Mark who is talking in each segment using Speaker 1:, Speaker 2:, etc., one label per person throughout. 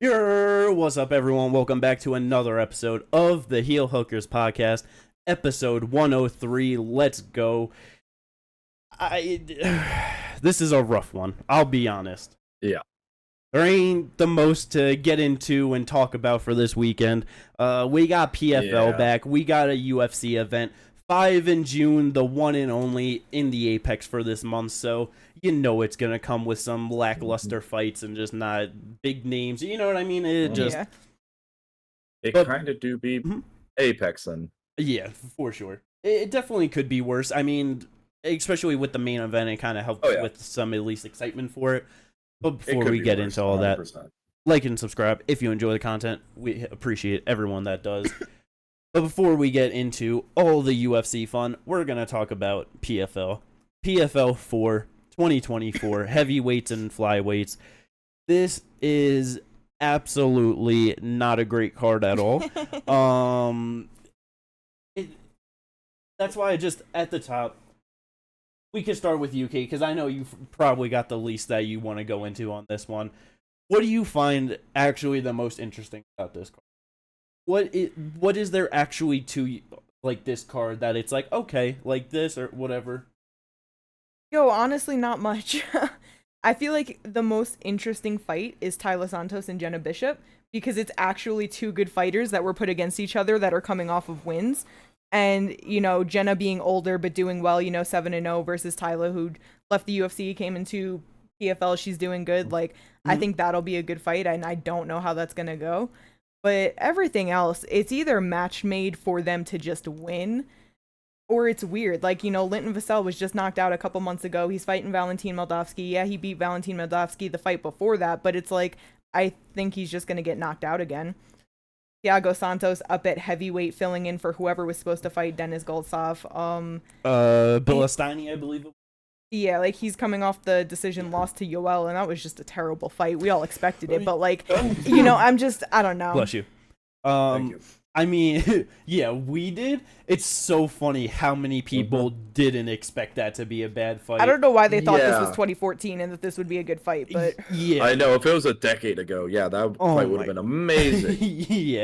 Speaker 1: What's up, everyone? Welcome back to another episode of the Heel Hookers podcast, episode 103. Let's go. This is a rough one, I'll be honest.
Speaker 2: Yeah.
Speaker 1: There ain't the most to get into and talk about for this weekend. We got PFL back. We got a UFC event. 5 in June, the one and only in the Apex for this month, so you know it's going to come with some lackluster fights and just not big names. You know what I mean? It
Speaker 2: kind of do be Apex then.
Speaker 1: Yeah, for sure. It definitely could be worse. I mean, especially with the main event, it kind of helps with some at least excitement for it. But before we get into all 100%. That, like and subscribe if you enjoy the content. We appreciate everyone that does. But before we get into all the UFC fun, we're going to talk about PFL. PFL 4 2024, heavyweights and flyweights. This is absolutely not a great card at all. That's why just at the top, we can start with UK, because I know you've probably got the least that you want to go into on this one. What do you find actually the most interesting about this card? What is there actually to like this card that it's like, okay, like this or whatever?
Speaker 3: Yo, honestly, not much. I feel like the most interesting fight is Taira Santos and Jenna Bishop, because it's actually two good fighters that were put against each other that are coming off of wins. And, you know, Jenna being older but doing well, 7-0 versus Taira, who left the UFC, came into PFL, she's doing good. Like, I think that'll be a good fight, and I don't know how that's going to go. But everything else, it's either match made for them to just win, or it's weird. Like, Linton Vassell was just knocked out a couple months ago. He's fighting Valentin Moldavsky. Yeah, he beat Valentin Moldavsky the fight before that, but it's like, I think he's just going to get knocked out again. Thiago Santos up at heavyweight, filling in for whoever was supposed to fight Denis Goltsov.
Speaker 1: Bilastani, I believe.
Speaker 3: Yeah, like, he's coming off the decision loss to Yoel, and that was just a terrible fight. We all expected it, but, like, I don't know.
Speaker 1: Bless you.
Speaker 2: Thank you.
Speaker 1: I mean, yeah, we did. It's so funny how many people didn't expect that to be a bad fight.
Speaker 3: I don't know why they thought this was 2014 and that this would be a good fight, but...
Speaker 1: Yeah.
Speaker 2: I know, if it was a decade ago, that fight would have been amazing.
Speaker 1: Yeah,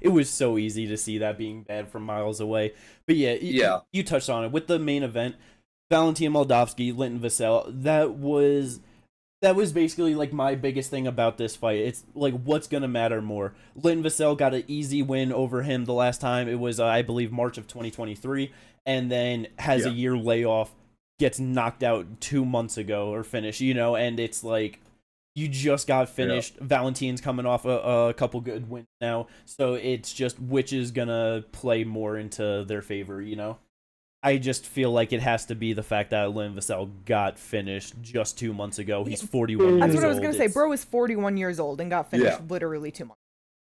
Speaker 1: it was so easy to see that being bad from miles away. But yeah, you touched on it. With the main event, Valentin Moldavsky, Linton Vassell, that was basically like my biggest thing about this fight. It's like, what's gonna matter more? Linton Vassell got an easy win over him the last time. It was I believe March of 2023, and then has a year layoff, gets knocked out 2 months ago or finished, and it's like, you just got finished. Valentin's coming off a couple good wins now, so it's just which is gonna play more into their favor, I just feel like it has to be the fact that Linton Vassell got finished just 2 months ago. He's 41 years old.
Speaker 3: That's what I was going to say. Bro is 41 years old and got finished literally 2 months.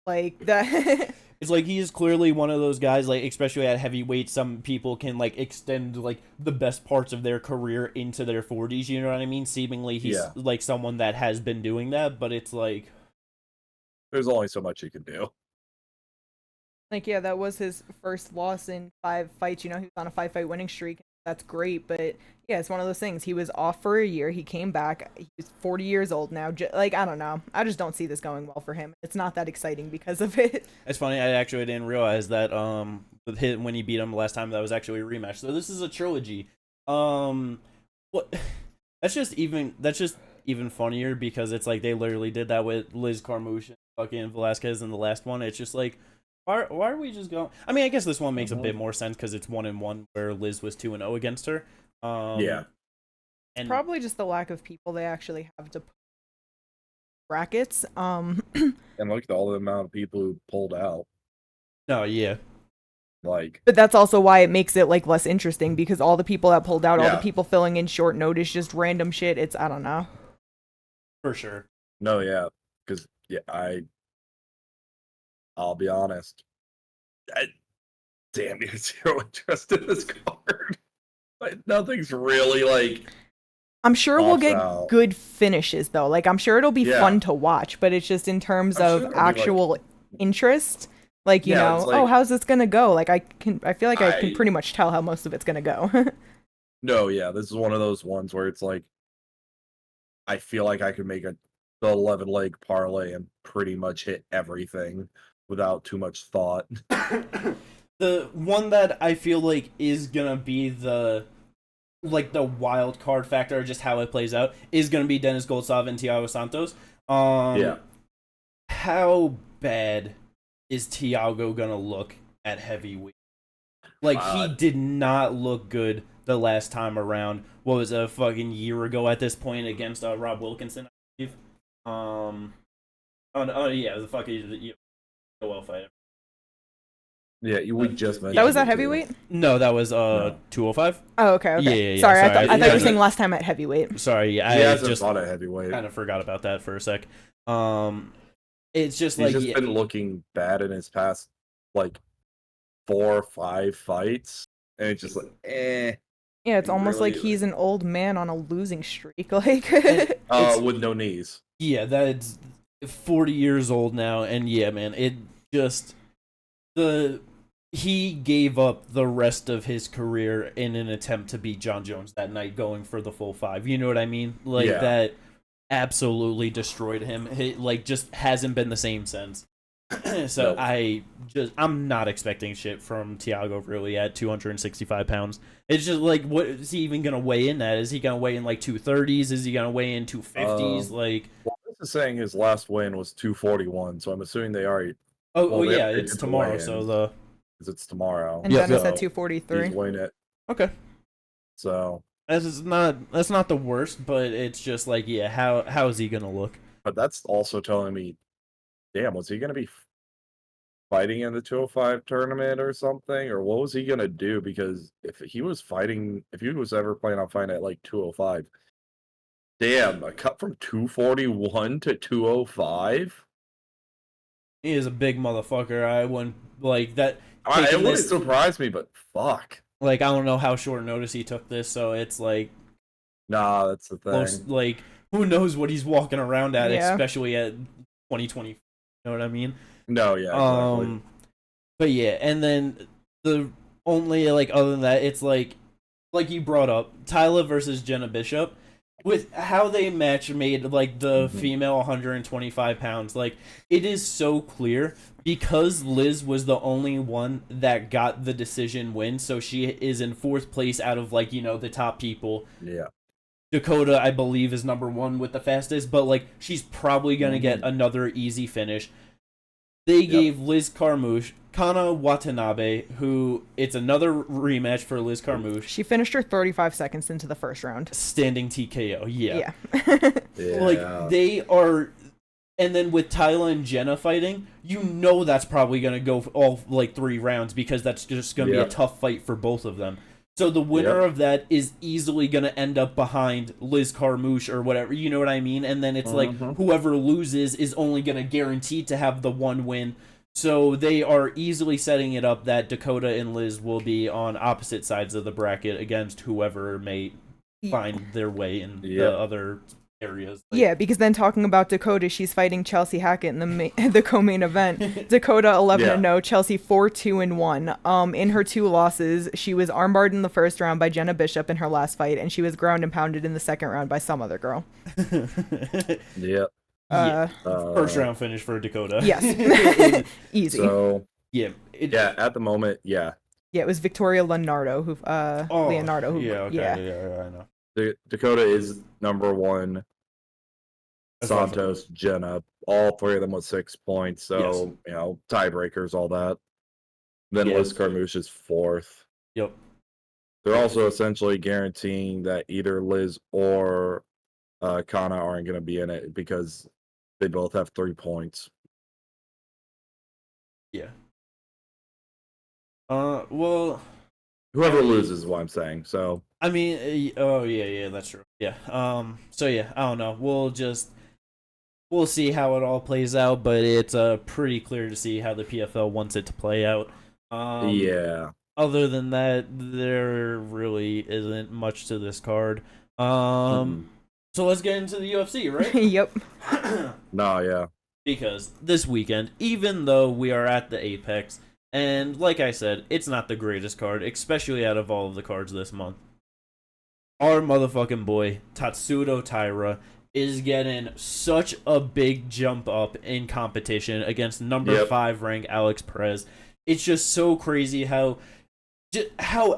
Speaker 3: Like, that...
Speaker 1: It's like, he's clearly one of those guys, like, especially at heavyweight, some people can, like, extend, like, the best parts of their career into their 40s, you know what I mean? Seemingly, he's, like, someone that has been doing that, but it's like...
Speaker 2: There's only so much you can do.
Speaker 3: Like, yeah, that was his first loss in 5 fights. He was on a 5-fight winning streak. That's great, but yeah, it's one of those things. He was off for a year. He came back. He's 40 years old now. Like, I don't know. I just don't see this going well for him. It's not that exciting because of it.
Speaker 1: It's funny. I actually didn't realize that with him when he beat him the last time, that was actually a rematch. So this is a trilogy. What? That's just even funnier because it's like they literally did that with Liz Carmouche and fucking Velasquez in the last one. It's just like, Why are we just going? I mean, I guess this one makes a bit more sense because it's 1-1 where Liz was 2-0 against her.
Speaker 2: And
Speaker 3: probably just the lack of people they actually have to put brackets.
Speaker 2: And look at all the amount of people who pulled out.
Speaker 1: No, yeah.
Speaker 2: Like,
Speaker 3: but that's also why it makes it like less interesting because all the people that pulled out, all the people filling in short notice, just random shit. It's I don't know.
Speaker 1: For sure.
Speaker 2: No, because I'll be honest. Damn near zero interest in this card. Like, nothing's really like.
Speaker 3: I'm sure we'll get good finishes though. Like I'm sure it'll be fun to watch, but it's just in terms of actual interest. Like like, how's this gonna go? Like I feel like I can pretty much tell how most of it's gonna go.
Speaker 2: No, this is one of those ones where it's like, I feel like I could make a the 11-leg parlay and pretty much hit everything without too much thought.
Speaker 1: The one that I feel like is gonna be the wild card factor, just how it plays out, is gonna be Dennis Goltsov and Thiago Santos.
Speaker 2: Yeah.
Speaker 1: How bad is Thiago gonna look at heavyweight? Like, he did not look good the last time around. What was a fucking year ago at this point against Rob Wilkinson, I believe. Yeah, it was a fucking well fight.
Speaker 2: Yeah, we just mentioned
Speaker 3: that was at heavyweight?
Speaker 1: No, that was 205.
Speaker 3: Oh, okay.
Speaker 1: Yeah.
Speaker 3: Sorry, I thought you were saying last time at heavyweight.
Speaker 1: Sorry,
Speaker 2: I just thought at heavyweight.
Speaker 1: Kind of forgot about that for a sec. It's just
Speaker 2: he's just been looking bad in his past 4 or 5 fights, and it's just
Speaker 3: Yeah, it's almost like he's an old man on a losing streak,
Speaker 2: with no knees.
Speaker 1: Yeah, that's 40 years old now, and yeah, man, it just he gave up the rest of his career in an attempt to beat John Jones that night, going for the full 5. You know what I mean? That absolutely destroyed him. It just hasn't been the same since. So nope. I'm not expecting shit from Thiago really at 265 pounds. It's just what is he even gonna weigh in at? Is he gonna weigh in 230s? Is he gonna weigh in 250s?
Speaker 2: Well, this is saying his last win was 241, so I'm assuming they already.
Speaker 1: Yeah, it's tomorrow. So
Speaker 2: it's tomorrow.
Speaker 3: And Dennis at 243.
Speaker 2: He's weighing it.
Speaker 1: Okay.
Speaker 2: So
Speaker 1: that's not the worst, but it's just how is he gonna look?
Speaker 2: But that's also telling me, damn, was he gonna be fighting in the 205 tournament or something, or what was he gonna do? Because if he was ever planning on fighting at 205, damn, a cut from 241 to 205.
Speaker 1: He is a big motherfucker. I wouldn't that.
Speaker 2: It wouldn't surprise me, but fuck.
Speaker 1: I don't know how short notice he took this, so it's
Speaker 2: nah, that's the thing.
Speaker 1: Most, who knows what he's walking around at, especially at 2020. You know what I mean?
Speaker 2: No, yeah, exactly.
Speaker 1: But yeah, and then the only other than that, it's like you brought up, Taira versus Jenna Bishop. With how they made the female 125 pounds, it is so clear because Liz was the only one that got the decision win, so she is in 4th place out of the top people.
Speaker 2: Yeah.
Speaker 1: Dakota, I believe, is number 1 with the fastest, but she's probably gonna get another easy finish. They gave Liz Carmouche Kana Watanabe, who it's another rematch for Liz Carmouche.
Speaker 3: She finished her 35 seconds into the first round.
Speaker 1: Standing TKO, yeah.
Speaker 2: Yeah.
Speaker 1: They are, and then with Taira and Jenna fighting, that's probably gonna go all 3 rounds because that's just gonna be a tough fight for both of them. So the winner of that is easily going to end up behind Liz Carmouche or whatever, you know what I mean? And then it's whoever loses is only going to guarantee to have the 1 win. So they are easily setting it up that Dakota and Liz will be on opposite sides of the bracket against whoever may find their way in the other areas.
Speaker 3: Yeah, because then talking about Dakota, she's fighting Chelsea Hackett in the co-main event. Dakota 11-0, Chelsea 4-2-1. In her 2 losses, she was armbarred in the first round by Jenna Bishop in her last fight, and she was ground and pounded in the second round by some other girl.
Speaker 1: First round finish for Dakota.
Speaker 3: Yes. Easy.
Speaker 2: So
Speaker 1: at
Speaker 2: the moment,
Speaker 3: Yeah, it was Victoria Leonardo who Leonardo who
Speaker 1: I know.
Speaker 2: Dakota is number 1. Santos, Jenna, all 3 of them with 6 points. So tiebreakers, all that. Then Liz Carmouche is 4th.
Speaker 1: Yep.
Speaker 2: They're also essentially guaranteeing that either Liz or Kana aren't going to be in it because they both have 3 points.
Speaker 1: Yeah. Well,
Speaker 2: whoever loses is what I'm saying. So
Speaker 1: I mean, that's true. Yeah. So yeah, I don't know. We'll see how it all plays out, but it's pretty clear to see how the PFL wants it to play out.
Speaker 2: Yeah.
Speaker 1: Other than that, there really isn't much to this card. So let's get into the UFC, right?
Speaker 3: Yep.
Speaker 2: Yeah.
Speaker 1: Because this weekend, even though we are at the Apex, and like I said, it's not the greatest card, especially out of all of the cards this month. Our motherfucking boy, Tatsuro Taira, is getting such a big jump up in competition against number 5 ranked Alex Perez. It's just so crazy how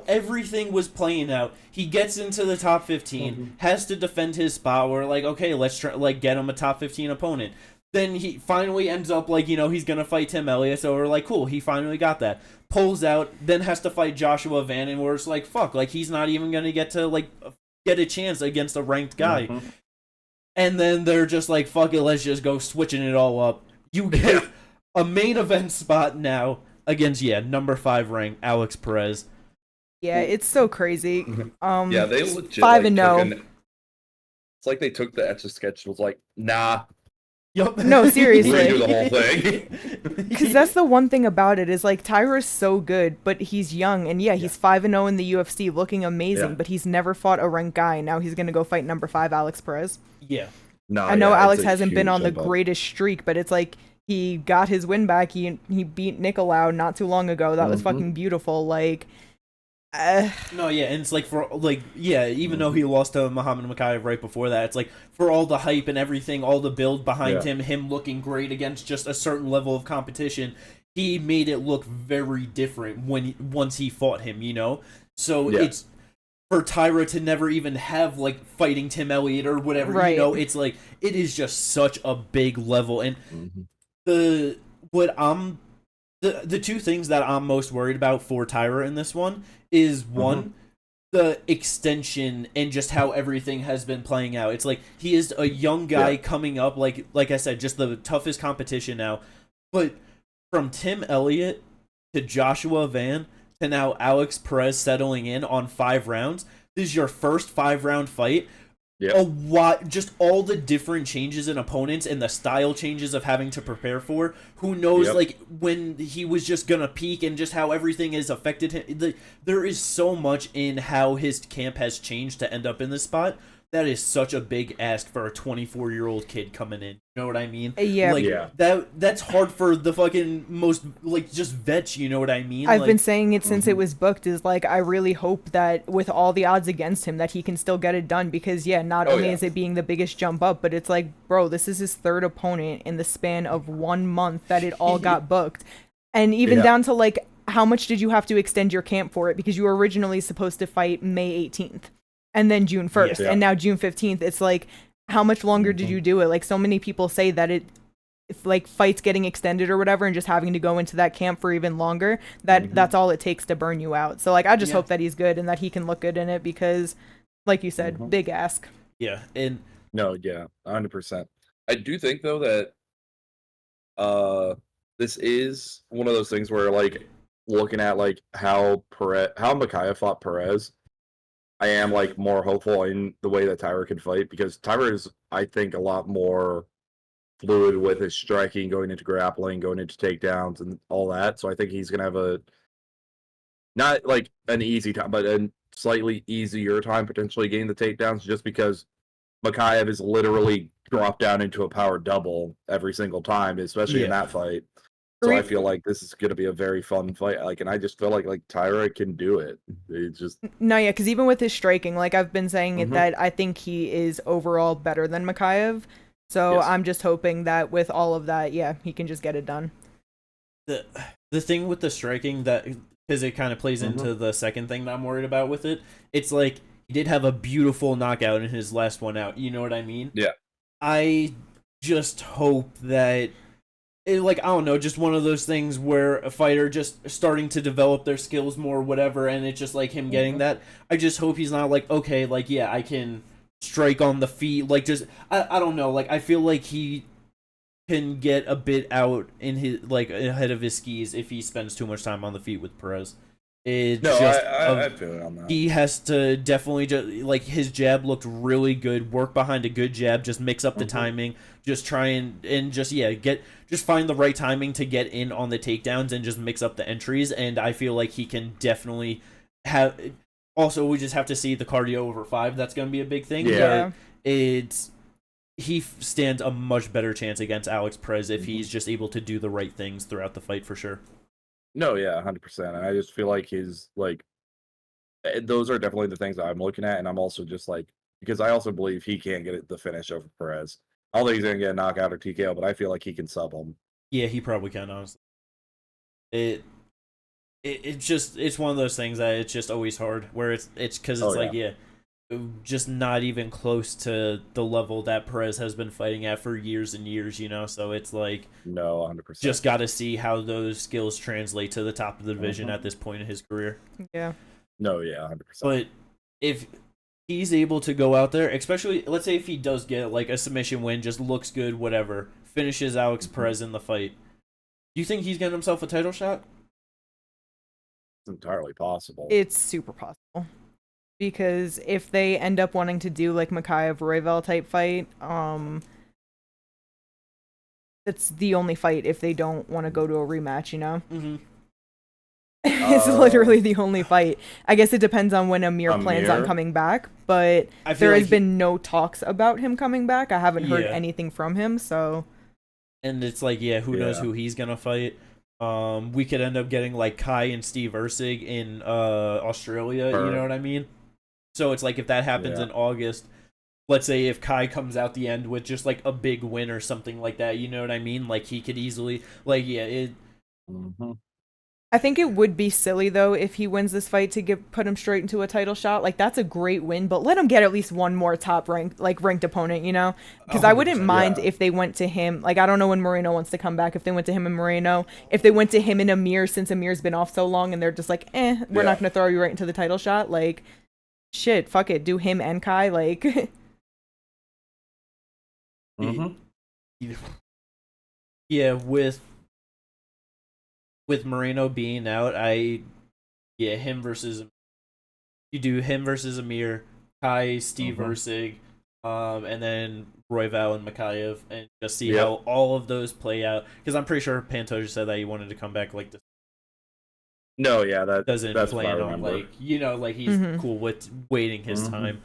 Speaker 1: everything was playing out. He gets into the top 15, has to defend his spot. We're like, okay, let's try, like, get him a top 15 opponent. Then he finally ends up, like, you know, he's gonna fight Tim Elliott, so we're like, cool, he finally got that. Pulls out, then has to fight Joshua Van, and we're just like, fuck, like, he's not even gonna get to, like, get a chance against a ranked guy. And then they're just like, fuck it, let's just go switching it all up. You get a main event spot now against, number 5 ranked Alex Perez.
Speaker 3: Yeah, it's so crazy.
Speaker 2: Yeah, they legit
Speaker 3: 5-0.
Speaker 2: It's like they took the Etch-a-Sketch and was like, nah.
Speaker 1: Yep.
Speaker 3: No, seriously.
Speaker 2: Redo the whole thing.
Speaker 3: Because that's the one thing about it is, like, Taira's so good, but he's young, and he's 5-0 in the UFC, looking amazing, but he's never fought a ranked guy. Now he's gonna go fight number 5 Alex Perez.
Speaker 1: Yeah.
Speaker 2: No,
Speaker 3: I know Alex hasn't been on the greatest streak, but it's like he got his win back. He beat Nicolau not too long ago. That was fucking beautiful. Like,
Speaker 1: no, yeah, and it's like for like even though he lost to Muhammad Mokaev right before that, it's like for all the hype and everything, all the build behind him looking great against just a certain level of competition, he made it look very different once he fought him, you know. So it's for Taira to never even have like fighting Tim Elliott or whatever, you know. It's like it is just such a big level, and the two things that I'm most worried about for Taira in this one is one, the extension and just how everything has been playing out. It's like he is a young guy coming up, like I said, just the toughest competition now. But from Tim Elliott to Joshua Van to now Alex Perez settling in on 5 rounds, this is your first 5-round fight. Just all the different changes in opponents and the style changes of having to prepare for. Who knows, like, when he was just gonna peak and just how everything has affected him. There is so much in how his camp has changed to end up in this spot. That is such a big ask for a 24-year-old kid coming in. You know what I mean? That's hard for the fucking most, like, just vets, you know what I mean?
Speaker 3: I've been saying it since it was booked, is like, I really hope that with all the odds against him that he can still get it done, because not only is it being the biggest jump up, but it's like, bro, this is his 3rd opponent in the span of 1 month that it all got booked. And even down to, like, how much did you have to extend your camp for it? Because you were originally supposed to fight May 18th. And then June 1st, and now June 15th. It's like, how much longer did you do it? Like, so many people say that if like fights getting extended or whatever, and just having to go into that camp for even longer, that's all it takes to burn you out. So, like, I just hope that he's good and that he can look good in it, because, like you said, big ask.
Speaker 1: Yeah, and
Speaker 2: no, 100%. I do think though that this is one of those things where, like, looking at like how Mokaev fought Perez, I am, like, more hopeful in the way that Taira can fight, because Taira is, I think, a lot more fluid with his striking, going into grappling, going into takedowns, and all that. So I think he's going to have not, like, an easy time, but a slightly easier time potentially getting the takedowns, just because Mokaev is literally dropped down into a power double every single time, especially in that fight. So I feel like this is going to be a very fun fight. Like, and I just feel like Taira can do it. It's just
Speaker 3: because even with his striking, like I've been saying it, that I think he is overall better than Mokaev. So I'm just hoping that with all of that, he can just get it done.
Speaker 1: The thing with the striking, that because it kind of plays into the second thing that I'm worried about with it, it's like he did have a beautiful knockout in his last one out. You know what I mean?
Speaker 2: Yeah.
Speaker 1: I just hope that. Like, I don't know, just one of those things where a fighter just starting to develop their skills more, whatever, and it's just like him getting that. I just hope he's not like, okay, like, I can strike on the feet. Like, just, I don't know, like, I feel like he can get a bit out in his, like, ahead of his skis if he spends too much time on the feet with Perez. I feel it on that. He has to definitely just, like, his jab looked really good. Work behind a good jab, just mix up the timing, just try and just just find the right timing to get in on the takedowns and just mix up the entries. And I feel like he can definitely have. Also, we just have to see the cardio over 5. That's going to be a big thing.
Speaker 3: Yeah,
Speaker 1: he stands a much better chance against Alex Perez if he's just able to do the right things throughout the fight, for sure.
Speaker 2: No, 100%. And I just feel like those are definitely the things that I'm looking at, and I'm also just like because I also believe he can't get the finish over Perez. I don't think he's gonna get a knockout or TKO, but I feel like he can sub him.
Speaker 1: Yeah, he probably can, honestly. It's one of those things that it's just always hard, where it's because it's like, yeah, just not even close to the level that Perez has been fighting at for years and years, you know. So it's like,
Speaker 2: no, 100%.
Speaker 1: Just got to see how those skills translate to the top of the division at this point in his career.
Speaker 3: Yeah.
Speaker 2: No, yeah, 100%.
Speaker 1: But if he's able to go out there, especially, let's say if he does get like a submission win, just looks good, whatever, finishes Alex Perez in the fight, do you think he's getting himself a title shot?
Speaker 2: It's entirely possible.
Speaker 3: It's super possible. Because if they end up wanting to do like Makayev-Royval type fight, that's the only fight if they don't want to go to a rematch, you know?
Speaker 1: Mm-hmm.
Speaker 3: It's literally the only fight. I guess it depends on when Amir plans on coming back, but there has been no talks about him coming back. I haven't heard anything from him, so...
Speaker 1: And it's like, who knows who he's gonna fight. We could end up getting like Kai and Steve Erceg in Australia, you know what I mean? So it's like, if that happens in August, let's say if Kai comes out the end with just like a big win or something like that, you know what I mean? Like, he could easily, like,
Speaker 3: I think it would be silly though if he wins this fight to put him straight into a title shot. Like, that's a great win, but let him get at least one more top ranked opponent, you know? Because I wouldn't mind if they went to him. Like, I don't know when Moreno wants to come back. If they went to him and Moreno, if they went to him and Amir, since Amir's been off so long, and they're just like, we're not gonna throw you right into the title shot. Like, shit, fuck it, do him and Kai. Like,
Speaker 1: yeah, with Moreno being out, him versus Amir, Kai, Steve Erceg, and then Royval and Makayev, and just see how all of those play out. Because I'm pretty sure Pantoja said that he wanted to come back like this.
Speaker 2: No, yeah, that's
Speaker 1: plan on, like, you know, like, he's cool with waiting his time.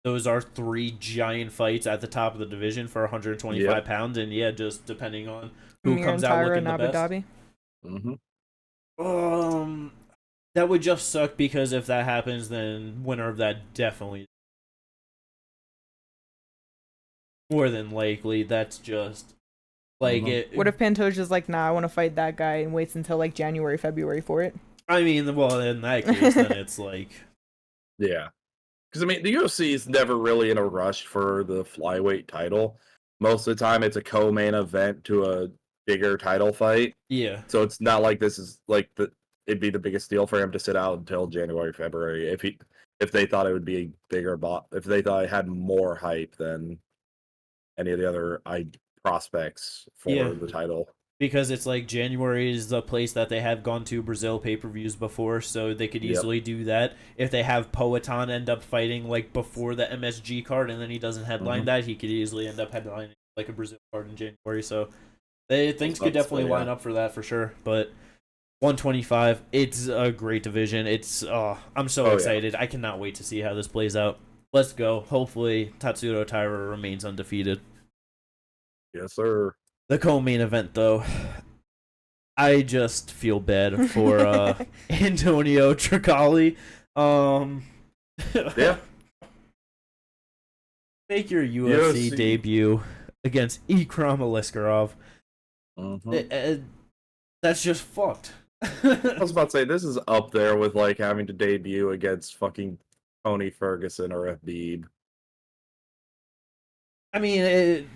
Speaker 1: Those are 3 giant fights at the top of the division for 125 pounds, and just depending on who
Speaker 3: Amir
Speaker 1: comes
Speaker 3: and
Speaker 1: out
Speaker 3: Taira
Speaker 1: looking
Speaker 3: in
Speaker 1: the
Speaker 3: Abu
Speaker 1: best.
Speaker 3: Dhabi.
Speaker 1: That would just suck, because if that happens, then winner of that definitely, more than likely, that's just like
Speaker 3: What if Pantoja's like, nah, I want to fight that guy, and waits until like January, February for it?
Speaker 1: I mean, well, in that case, then it's like,
Speaker 2: because I mean, the UFC is never really in a rush for the flyweight title. Most of the time, it's a co-main event to a bigger title fight.
Speaker 1: Yeah.
Speaker 2: So it's not like this is like it'd be the biggest deal for him to sit out until January, February if they thought it would be a bigger if they thought it had more hype than any of the other prospects for the title.
Speaker 1: Because it's like January is the place that they have gone to Brazil pay-per-views before, so they could easily do that. If they have Poatan end up fighting like before the MSG card, and then he doesn't headline that, he could easily end up headlining like a Brazil card in January. So things could definitely line up for that for sure. But 125, it's a great division. It's I'm so excited. I cannot wait to see how this plays out. Let's go. Hopefully Tatsuro Taira remains undefeated.
Speaker 2: Yes, sir.
Speaker 1: The co-main event, though, I just feel bad for Antonio Tricali. Make your UFC debut against Ikram Aliskerov. That's just fucked.
Speaker 2: I was about to say, this is up there with like having to debut against fucking Tony Ferguson or Khabib.
Speaker 1: I mean,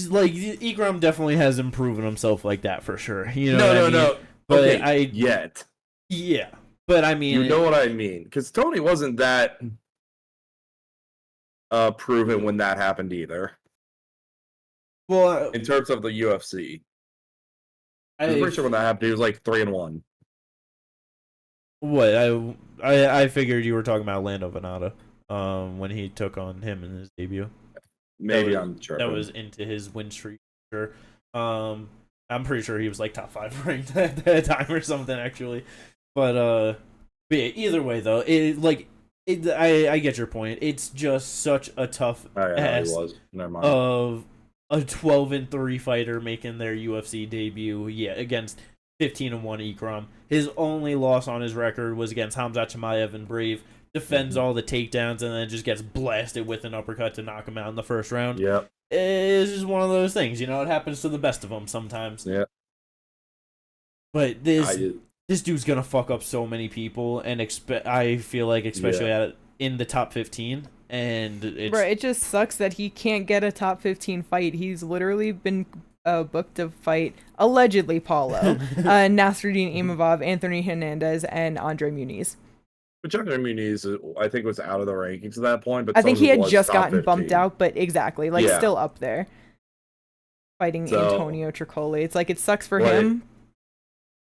Speaker 1: like, Ikram definitely hasn't proven himself like that for sure. You know
Speaker 2: No.
Speaker 1: But
Speaker 2: yet.
Speaker 1: Yeah. But I mean,
Speaker 2: you know what I mean? Because Tony wasn't that proven when that happened either.
Speaker 1: Well,
Speaker 2: in terms of the UFC, I'm pretty sure when that happened, he was like 3-1.
Speaker 1: What I figured you were talking about Lando Venata, when he took on him in his debut.
Speaker 2: Maybe I'm sure
Speaker 1: that was into his win streak. Sure. I'm pretty sure he was like top 5 ranked at that time or something, actually. But yeah, either way though, I get your point. It's just such a tough ask of a 12-3 fighter making their UFC debut. Yeah, against 15-1 Ikram. His only loss on his record was against Khamzat Chimaev and Brave. defends all the takedowns, and then just gets blasted with an uppercut to knock him out in the first round.
Speaker 2: Yep.
Speaker 1: It's just one of those things, you know. It happens to the best of them sometimes.
Speaker 2: Yeah.
Speaker 1: But this dude's gonna fuck up so many people, and I feel like especially in the top 15. And
Speaker 3: it just sucks that he can't get a top 15 fight. He's literally been booked to fight, allegedly, Paulo, Nasruddin Imavov, Anthony Hernandez, and Andre Muniz.
Speaker 2: Which Andre Muniz, I think, was out of the rankings at that point. But
Speaker 3: I think he had just gotten bumped out, but exactly, still up there. Fighting Antonio Tricoli. It's like, it sucks for him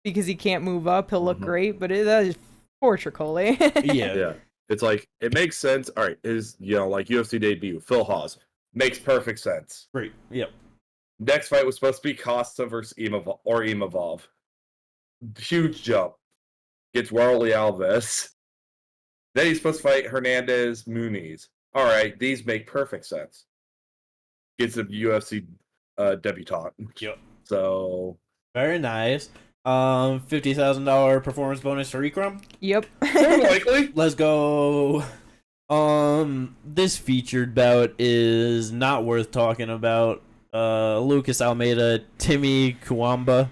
Speaker 3: because he can't move up. He'll look great, but that is poor Tricoli.
Speaker 2: Yeah. It's like, it makes sense. All right, his, UFC debut, Phil Hawes. Makes perfect sense.
Speaker 1: Great. Yep.
Speaker 2: Next fight was supposed to be Costa versus Imavov. Huge jump. Gets Warley Alves. Then he's supposed to fight Hernandez Muniz. All right, these make perfect sense. Gets a UFC debutante.
Speaker 1: Yep.
Speaker 2: So
Speaker 1: very nice. $50,000 performance bonus for Ikram.
Speaker 3: Yep.
Speaker 2: More likely.
Speaker 1: Let's go. This featured bout is not worth talking about. Lucas Almeida, Timmy Kuamba.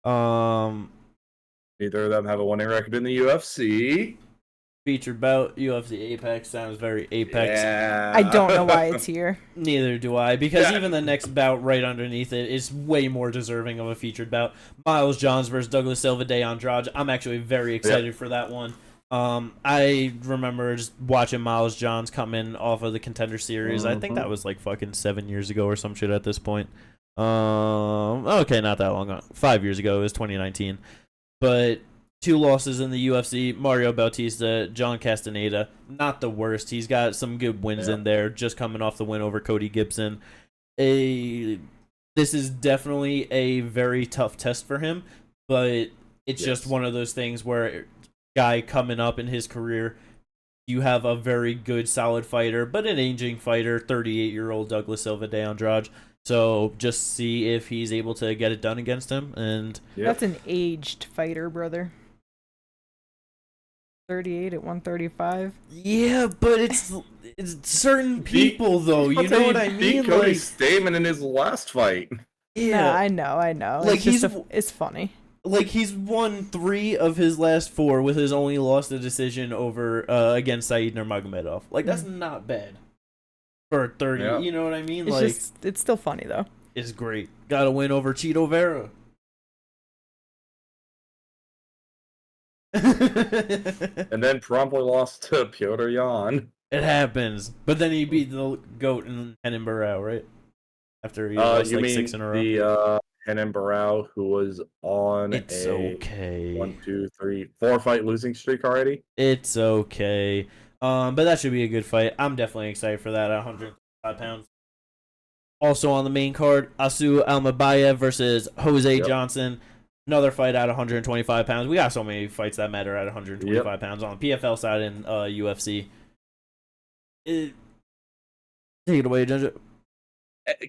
Speaker 2: Neither of them have a winning record in the UFC.
Speaker 1: Featured bout UFC Apex sounds very Apex.
Speaker 2: Yeah.
Speaker 3: I don't know why it's here.
Speaker 1: Neither do I, because even the next bout right underneath it is way more deserving of a featured bout. Miles Johns versus Douglas Silva de Andrade. I'm actually very excited for that one. I remember just watching Miles Johns come in off of the Contender Series. I think that was like fucking 7 years ago or some shit at this point. Okay, not that long ago. 5 years ago. It was 2019. But 2 losses in the UFC, Mario Bautista, John Castaneda. Not the worst. He's got some good wins in there, just coming off the win over Cody Gibson. This is definitely a very tough test for him, but it's just one of those things where guy coming up in his career, you have a very good, solid fighter, but an aging fighter, 38-year-old Douglas Silva de Andrade. So just see if he's able to get it done against him. And
Speaker 3: that's an aged fighter, brother. 38 at 135.
Speaker 1: Yeah, but it's certain people though. You know what I mean?
Speaker 2: Beat Cody Stamen in his last fight.
Speaker 3: Yeah, I know.
Speaker 1: Like
Speaker 3: it's funny.
Speaker 1: Like he's won 3 of his last 4 with his only lost a decision over against Said Nurmagomedov. Like that's not bad for 30.
Speaker 2: Yeah.
Speaker 1: You know what I mean?
Speaker 3: It's still funny though.
Speaker 1: It's great. Got to win over Cheeto Vera.
Speaker 2: And then promptly lost to Piotr Jan.
Speaker 1: It happens. But then he beat the GOAT in Henan Barrow, right? After he lost like 6 in a row.
Speaker 2: The Henan Barrow, who was on
Speaker 1: okay.
Speaker 2: 1, 2, 3, 4 fight losing streak already.
Speaker 1: It's okay. But that should be a good fight. I'm definitely excited for that at 105 pounds. Also on the main card, Asu Almabayev versus Jose Johnson. Another fight at 125 pounds. We got so many fights that matter at 125 pounds on the PFL side and UFC. Take it away, Ginger.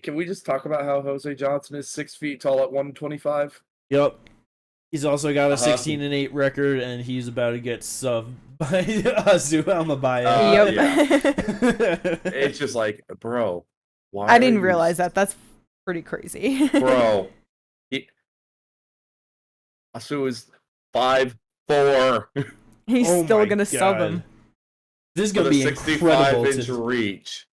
Speaker 2: Can we just talk about how Jose Johnson is 6 feet tall at 125?
Speaker 1: Yep. He's also got a 16-8 record, and he's about to get subbed by Asu Almabayev.
Speaker 2: It's just like, bro, why?
Speaker 3: I didn't realize that. That's pretty crazy.
Speaker 2: Bro. Asu is 5'4".
Speaker 3: He's still gonna sub him.
Speaker 1: This is gonna be incredible.
Speaker 2: 65-inch reach.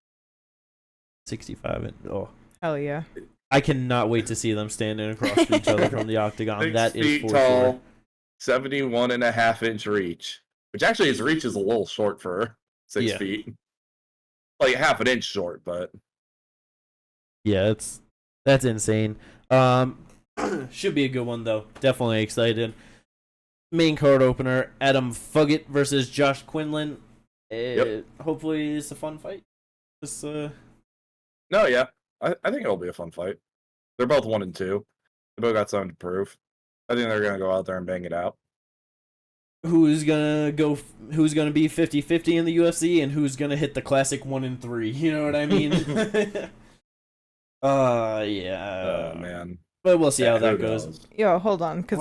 Speaker 1: 65 inch. Oh,
Speaker 3: hell yeah!
Speaker 1: I cannot wait to see them standing across from each other from the octagon.
Speaker 2: 6
Speaker 1: that is
Speaker 2: feet
Speaker 1: for
Speaker 2: tall, 71.5-inch reach. Which actually, his reach is a little short for 6 feet. Like half an inch short, but
Speaker 1: yeah, that's insane. Should be a good one though. Definitely excited. Main card opener: Adam Fuggett versus Josh Quinlan. Hopefully, it's a fun fight.
Speaker 2: No, yeah, I think it'll be a fun fight. They're both 1 and 2. They both got something to prove. I think they're gonna go out there and bang it out.
Speaker 1: Who's gonna be 50-50 in the UFC, and who's gonna hit the classic 1 and 3? You know what I mean? Yeah.
Speaker 2: Oh man.
Speaker 1: But we'll see how that goes.
Speaker 3: Yo, hold on, because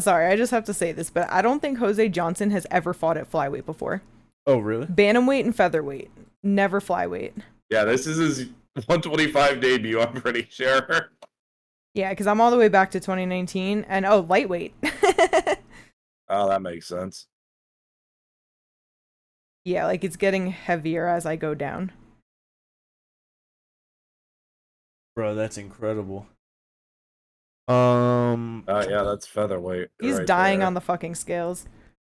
Speaker 3: sorry, I just have to say this, but I don't think Jose Johnson has ever fought at flyweight before.
Speaker 1: Oh, really?
Speaker 3: Bantamweight and featherweight. Never flyweight.
Speaker 2: Yeah, this is his 125 debut, I'm pretty sure.
Speaker 3: Yeah, because I'm all the way back to 2019. And, lightweight.
Speaker 2: Oh, that makes sense.
Speaker 3: Yeah, like it's getting heavier as I go down.
Speaker 1: Bro, that's incredible.
Speaker 2: Yeah, that's featherweight.
Speaker 3: He's
Speaker 2: right
Speaker 3: dying
Speaker 2: there.
Speaker 3: on the fucking scales.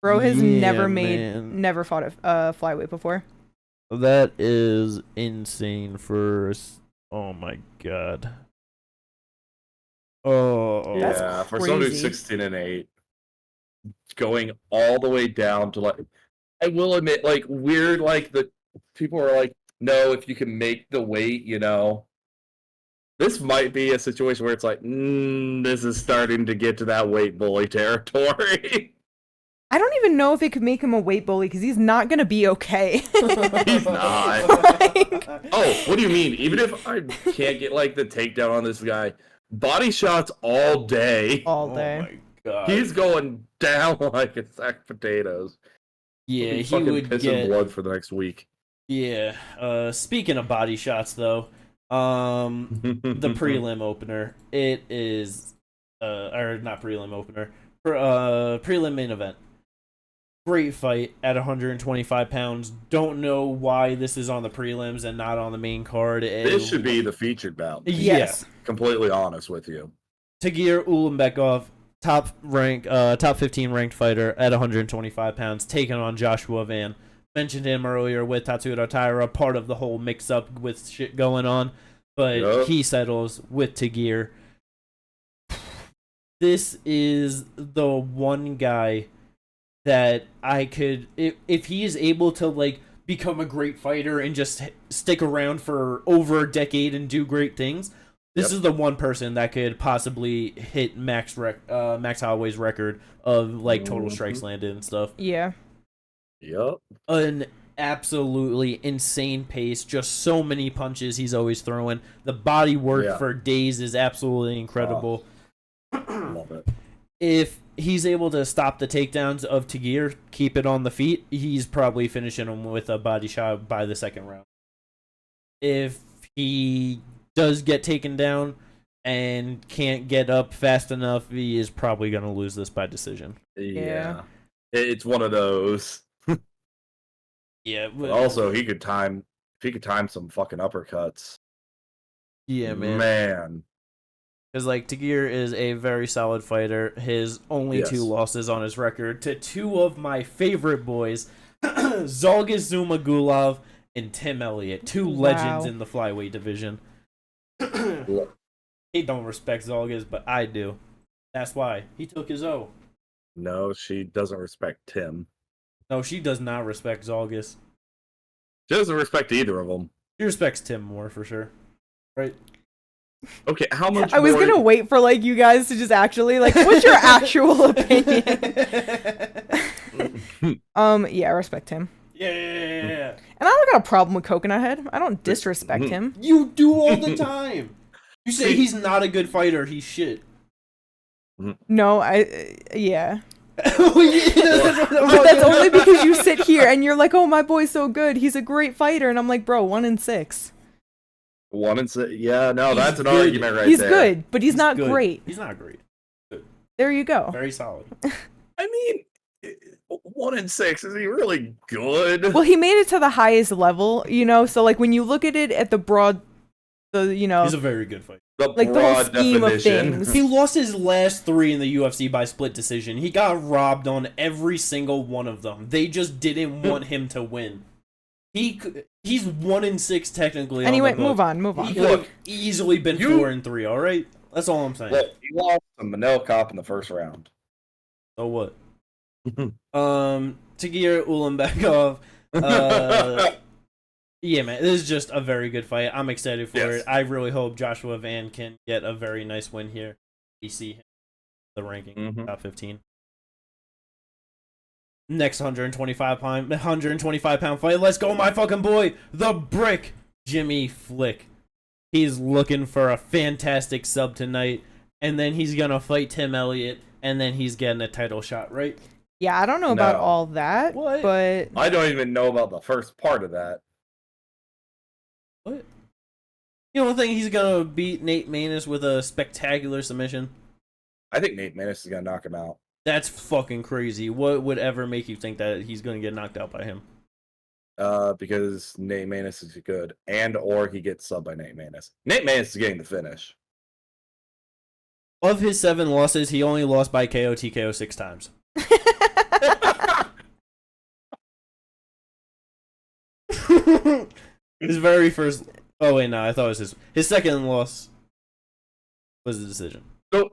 Speaker 3: Bro has never fought a flyweight before.
Speaker 1: That is insane for... Oh my god. Oh,
Speaker 3: That's
Speaker 2: yeah, for someone who's
Speaker 3: crazy.
Speaker 2: 16-8, going all the way down to like, I will admit, like weird, like the people are like, no, if you can make the weight, you know, this might be a situation where it's like, this is starting to get to that weight bully territory.
Speaker 3: I don't even know if it could make him a weight bully because he's not gonna be okay.
Speaker 2: He's not.
Speaker 3: Like,
Speaker 2: Oh, what do you mean? Even if I can't get like the takedown on this guy, body shots all day.
Speaker 3: all day.
Speaker 1: Oh my god.
Speaker 2: He's going down like a sack of potatoes.
Speaker 1: Yeah,
Speaker 2: He's
Speaker 1: he
Speaker 2: fucking
Speaker 1: would
Speaker 2: pissing
Speaker 1: get...
Speaker 2: blood for the next week.
Speaker 1: Yeah. Speaking of body shots, though, the prelim opener, it is... or not prelim opener. Prelim main event. Great fight at 125 pounds. Don't know why this is on the prelims and not on the main card.
Speaker 2: This should be the featured bout.
Speaker 3: Yes.
Speaker 2: Completely honest with you.
Speaker 1: Tagir Ulanbekov, top 15 ranked fighter at 125 pounds, taking on Joshua Van. Mentioned him earlier with Tatsuro Taira, part of the whole mix-up with shit going on, but he settles with Tagir. This is the one guy that I could, if he is able to like become a great fighter and just stick around for over a decade and do great things, this is the one person that could possibly hit Max Holloway's record of like total strikes landed and stuff.
Speaker 3: Yeah.
Speaker 2: Yep.
Speaker 1: An absolutely insane pace, just so many punches he's always throwing. The body work for days is absolutely incredible.
Speaker 2: Love it.
Speaker 1: If he's able to stop the takedowns of Tagir, keep it on the feet, he's probably finishing him with a body shot by the second round. If he does get taken down and can't get up fast enough, he is probably going to lose this by decision.
Speaker 2: Yeah. It's one of those.
Speaker 1: Yeah. But
Speaker 2: also, he could time some fucking uppercuts.
Speaker 1: Yeah,
Speaker 2: Man.
Speaker 1: Because, like, Tagir is a very solid fighter. His only 2 losses on his record to 2 of my favorite boys, Zhalgas Zhumagulov and Tim Elliott. 2 legends in the flyweight division. He don't respect Zhalgas, but I do. That's why. He took his O.
Speaker 2: No, she doesn't respect Tim.
Speaker 1: No, she does not respect Zhalgas.
Speaker 2: She doesn't respect either of them.
Speaker 1: She respects Tim more, for sure. Right?
Speaker 2: Okay, how much
Speaker 3: I was
Speaker 2: more...
Speaker 3: gonna wait for like you guys to just actually like, what's your actual opinion? Yeah, I respect him.
Speaker 1: Yeah.
Speaker 3: And I don't got a problem with Coconut Head. I don't disrespect him.
Speaker 1: You do all the time. You say he's not a good fighter, he's shit.
Speaker 3: No, yeah. But that's only because you sit here and you're like, oh, my boy's so good. He's a great fighter. And I'm like, bro, 1-6.
Speaker 2: 1-6. Yeah, no, that's an
Speaker 1: good.
Speaker 2: argument right
Speaker 3: he's
Speaker 2: there.
Speaker 3: He's good, but he's not
Speaker 1: good.
Speaker 3: great.
Speaker 1: He's not great. Good.
Speaker 3: There you go.
Speaker 1: Very solid.
Speaker 2: I mean, 1-6, is he really good?
Speaker 3: Well, he made it to the highest level, you know? So, like, when you look at it at the broad, you know...
Speaker 1: He's a very good fighter.
Speaker 3: Like, the whole scheme of things.
Speaker 1: He lost his last 3 in the UFC by split decision. He got robbed on every single one of them. They just didn't want him to win. He's 1-6 technically.
Speaker 3: Anyway,
Speaker 1: on the book.
Speaker 3: move on.
Speaker 1: He could have easily been 4-3. All right, that's all I'm saying.
Speaker 2: Look, he lost to Manel Kopp in the first round.
Speaker 1: So what? Tagir Ulanbekov. Yeah, man, this is just a very good fight. I'm excited for it. I really hope Joshua Van can get a very nice win here. We see him in the ranking top 15. Next 125 pound fight. Let's go, my fucking boy, the Brick, Jimmy Flick. He's looking for a fantastic sub tonight, and then he's gonna fight Tim Elliott, and then he's getting a title shot, right?
Speaker 3: Yeah, I don't know about
Speaker 2: No.
Speaker 3: all that,
Speaker 1: What?
Speaker 3: but
Speaker 2: I don't even know about the first part of that.
Speaker 1: What? You don't think he's gonna beat Nate Maness with a spectacular submission?
Speaker 2: I think Nate Maness is gonna knock him out.
Speaker 1: That's fucking crazy. What would ever make you think that he's gonna get knocked out by him?
Speaker 2: Because Nate Maness is good, or he gets subbed by Nate Maness. Nate Maness is getting the finish.
Speaker 1: Of his 7 losses, he only lost by KO TKO 6 times. His very first. Oh wait, no, I thought it was his second loss was the decision.
Speaker 2: So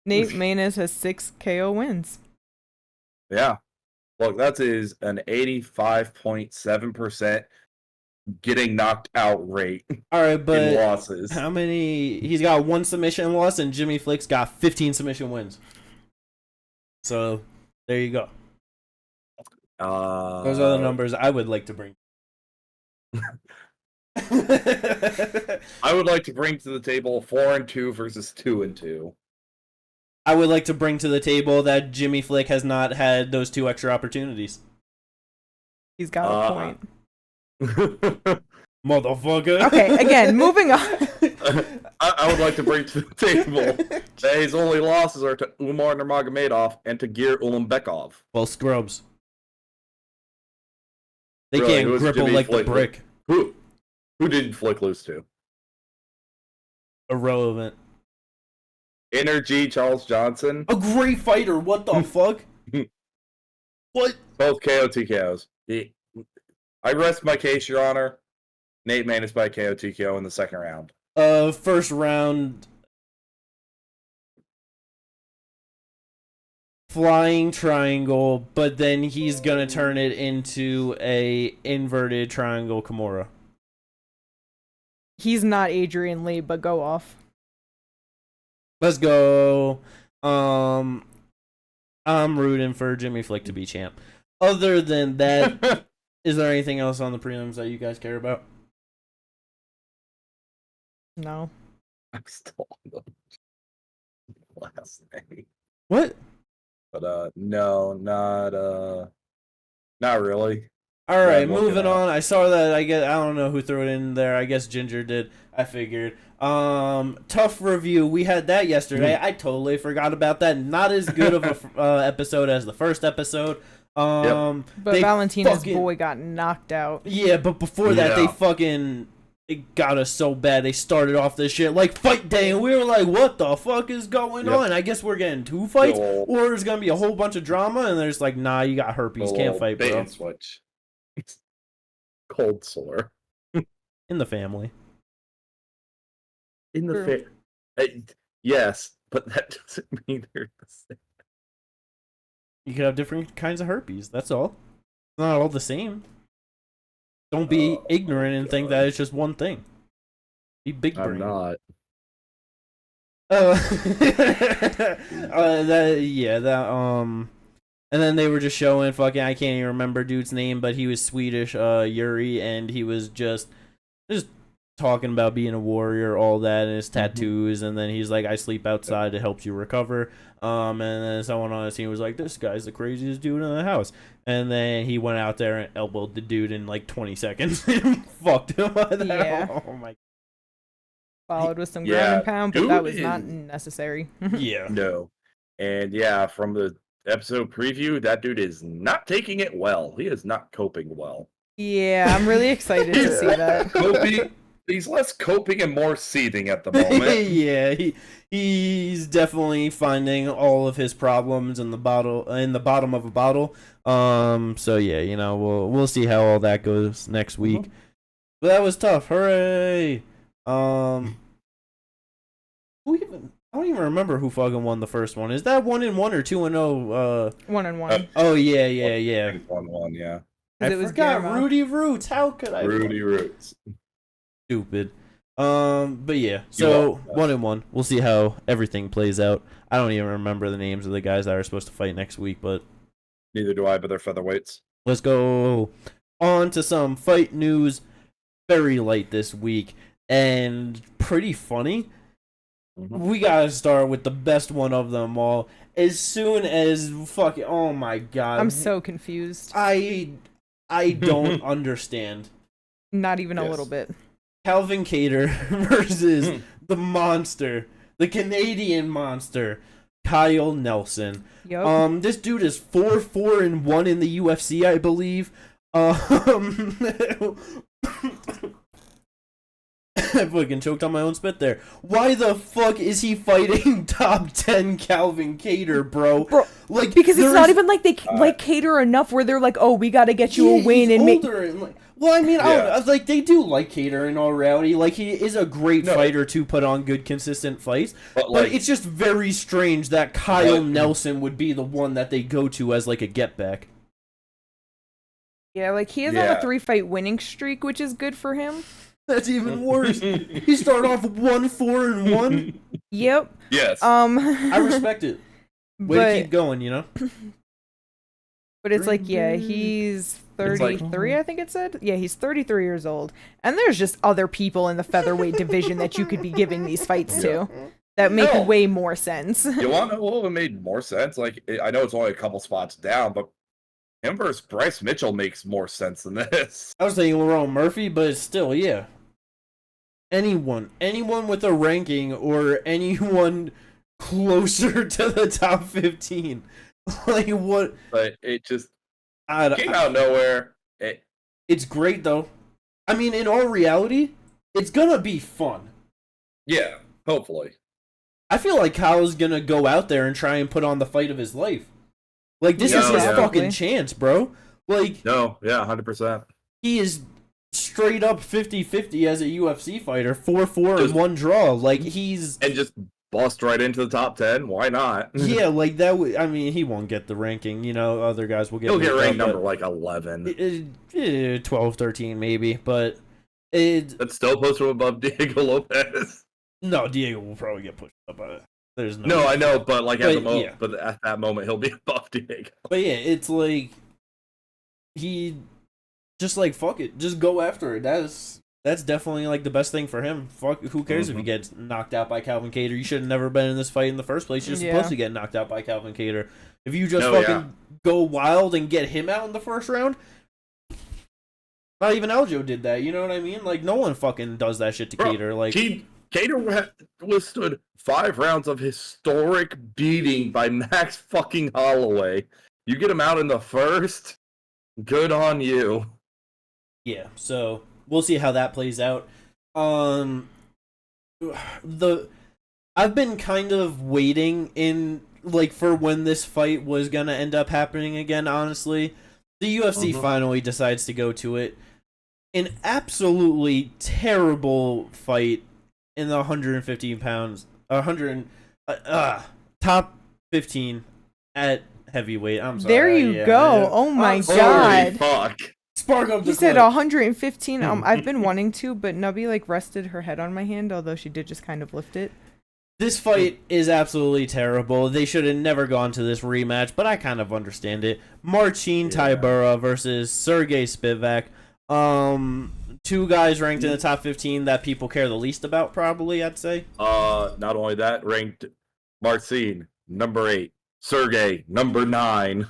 Speaker 3: Nate Maness has 6 KO wins.
Speaker 2: yeah, look, that is an 85.7% getting knocked out rate.
Speaker 1: All right, but
Speaker 2: in losses.
Speaker 1: How many? He's got 1 submission loss, and Jimmy Flick's got 15 submission wins. So there you go. Those are the numbers I would like to bring.
Speaker 2: I would like to bring to the table 4-2 versus 2-2.
Speaker 1: I would like to bring to the table that Jimmy Flick has not had those 2 extra opportunities.
Speaker 3: He's got a point.
Speaker 1: Motherfucker.
Speaker 3: Okay, again, moving on.
Speaker 2: I would like to bring to the table that his only losses are to Umar Nurmagomedov and to Gear Ulanbekov.
Speaker 1: Well, scrubs. They
Speaker 2: Really,
Speaker 1: can't
Speaker 2: who was
Speaker 1: grip him
Speaker 2: Jimmy
Speaker 1: like
Speaker 2: Flick?
Speaker 1: the brick.
Speaker 2: Who did Flick lose to?
Speaker 1: Irrelevant.
Speaker 2: Energy Charles Johnson.
Speaker 1: A great fighter. What the fuck? What?
Speaker 2: Both KO TKOs. I rest my case, Your Honor. Nate Maness by KO TKO in the second round.
Speaker 1: First round. Flying triangle, but then he's gonna turn it into a inverted triangle Kimura.
Speaker 3: He's not Adrian Lee, but go off.
Speaker 1: Let's go. I'm rooting for Jimmy Flick to be champ. Other than that, is there anything else on the prelims that you guys care about?
Speaker 3: No.
Speaker 2: I'm still on the last name.
Speaker 1: What?
Speaker 2: But no, not really.
Speaker 1: All right,
Speaker 2: I'm looking
Speaker 1: moving
Speaker 2: up.
Speaker 1: on. I saw that. I don't know who threw it in there. I guess Ginger did. I figured. Tough review. We had that yesterday. I totally forgot about that. Not as good of a episode as the first episode.
Speaker 3: But Valentina's boy got knocked out.
Speaker 1: Yeah, but before that, it got us so bad. They started off this shit like fight day, and we were like, what the fuck is going on? I guess we're getting 2 fights, or there's going to be a whole bunch of drama, and there's like, nah, you got herpes, can't fight, bro.
Speaker 2: Bait and switch. Cold sore.
Speaker 1: In the family.
Speaker 2: In the yes, but that doesn't mean they're the same.
Speaker 1: You could have different kinds of herpes, that's all. Not all the same. Don't be ignorant and think that it's just one thing. Be big brain.
Speaker 2: I'm not.
Speaker 1: And then they were just showing fucking, I can't even remember dude's name, but he was Swedish, Yuri, and he was just talking about being a warrior, all that, and his tattoos, and then he's like, I sleep outside, it helps you recover. And then someone on his team was like, this guy's the craziest dude in the house. And then he went out there and elbowed the dude in like 20 seconds and fucked him.
Speaker 3: Yeah.
Speaker 1: Oh my.
Speaker 3: Followed with some ground and pound, but that was not necessary.
Speaker 1: Yeah.
Speaker 2: No. And yeah, from the episode preview, that dude is not taking it well. He is not coping well.
Speaker 3: Yeah, I'm really excited to see that.
Speaker 2: He's less coping and more seething at the moment.
Speaker 1: Yeah, he's definitely finding all of his problems in the bottom of a bottle. So yeah, we'll see how all that goes next week. But that was tough. Hooray! I don't even remember who fucking won the first one. Is that 1-1 or 2-0?
Speaker 3: 1-1.
Speaker 1: Oh yeah.
Speaker 2: 1-1, yeah.
Speaker 1: I forgot Rudy Roots. How could I?
Speaker 2: Rudy Roots.
Speaker 1: Stupid. But yeah. So 1-1. We'll see how everything plays out. I don't even remember the names of the guys that are supposed to fight next week, but
Speaker 2: neither do I. But they're featherweights.
Speaker 1: Let's go on to some fight news. Very light this week and pretty funny. we gotta start with the best one of them all. As soon as fucking, oh my god,
Speaker 3: I'm so confused.
Speaker 1: I don't understand.
Speaker 3: Not even a little bit.
Speaker 1: Calvin Kattar versus the monster, the Canadian monster, Kyle Nelson.
Speaker 3: Yep.
Speaker 1: This dude is 4-1 in the UFC, I believe. I fucking choked on my own spit there. Why the fuck is he fighting top 10 Calvin Kattar, bro?
Speaker 3: Like, because it's not even like they like Kattar enough where they're like, oh, we gotta get you a win and make.
Speaker 1: Well, I mean, I don't, like, they do like Kattar in all reality. Like, he is a great fighter to put on good, consistent fights. But it's just very strange that Kyle Nelson would be the one that they go to as, like, a get-back.
Speaker 3: Yeah, like, he is on a 3-fight winning streak, which is good for him.
Speaker 1: That's even worse. He started off 1-4-1.
Speaker 3: Yep.
Speaker 2: Yes.
Speaker 1: I respect it. Way to keep going, you know?
Speaker 3: But it's like, yeah, he's 33, I think it said. Yeah, he's 33 years old. And there's just other people in the featherweight division that you could be giving these fights to that make way more sense.
Speaker 2: You want to know what made more sense? Like, I know it's only a couple spots down, but him versus Bryce Mitchell makes more sense than this.
Speaker 1: I was thinking Lerone Murphy, but still, yeah. Anyone with a ranking or anyone closer to the top 15. Like, what?
Speaker 2: But it just came out of nowhere.
Speaker 1: It's great, though. I mean, in all reality, it's gonna be fun.
Speaker 2: Yeah, hopefully.
Speaker 1: I feel like Kyle's gonna go out there and try and put on the fight of his life. Like, this is his fucking chance, bro. Like,
Speaker 2: 100%.
Speaker 1: He is straight up 50-50 as a UFC fighter, 4-4 and 1 draw. Like, he's...
Speaker 2: And just bust right into the top 10. Why not?
Speaker 1: Yeah, like, that would... I mean, he won't get the ranking. You know, other guys will get...
Speaker 2: He'll get ranked number, like, 11.
Speaker 1: 12, 13, maybe. But...
Speaker 2: That's still puts him above Diego Lopez.
Speaker 1: No, Diego will probably get pushed up by it. There's no...
Speaker 2: No, I know, but, like, at the moment... But at that moment, he'll be above Diego.
Speaker 1: But, yeah, it's like... He... Just, like, fuck it. Just go after it. That's definitely, like, the best thing for him. Fuck, who cares if he gets knocked out by Calvin Kattar? You should have never been in this fight in the first place. You're supposed to get knocked out by Calvin Kattar. If you just go wild and get him out in the first round, not even Aljo did that. You know what I mean? Like, no one fucking does that shit to Kattar. Like,
Speaker 2: Kattar withstood 5 rounds of historic beating by Max fucking Holloway. You get him out in the first, good on you.
Speaker 1: Yeah, so we'll see how that plays out. I've been kind of waiting for when this fight was gonna end up happening again, honestly. The UFC finally decides to go to it. An absolutely terrible fight in the 115 pounds, top 15 at heavyweight. I'm sorry.
Speaker 3: There you go. Oh my god.
Speaker 2: Fuck.
Speaker 1: Spark up the
Speaker 3: He said 115. I've been wanting to, but Nubby rested her head on my hand, although she did just kind of lift it.
Speaker 1: This fight is absolutely terrible. They should have never gone to this rematch, but I kind of understand it. Marcin Tybura versus Sergey Spivak. 2 guys ranked in the top 15 that people care the least about, probably, I'd say.
Speaker 2: Not only that, ranked Marcin, number 8. Sergey, number 9.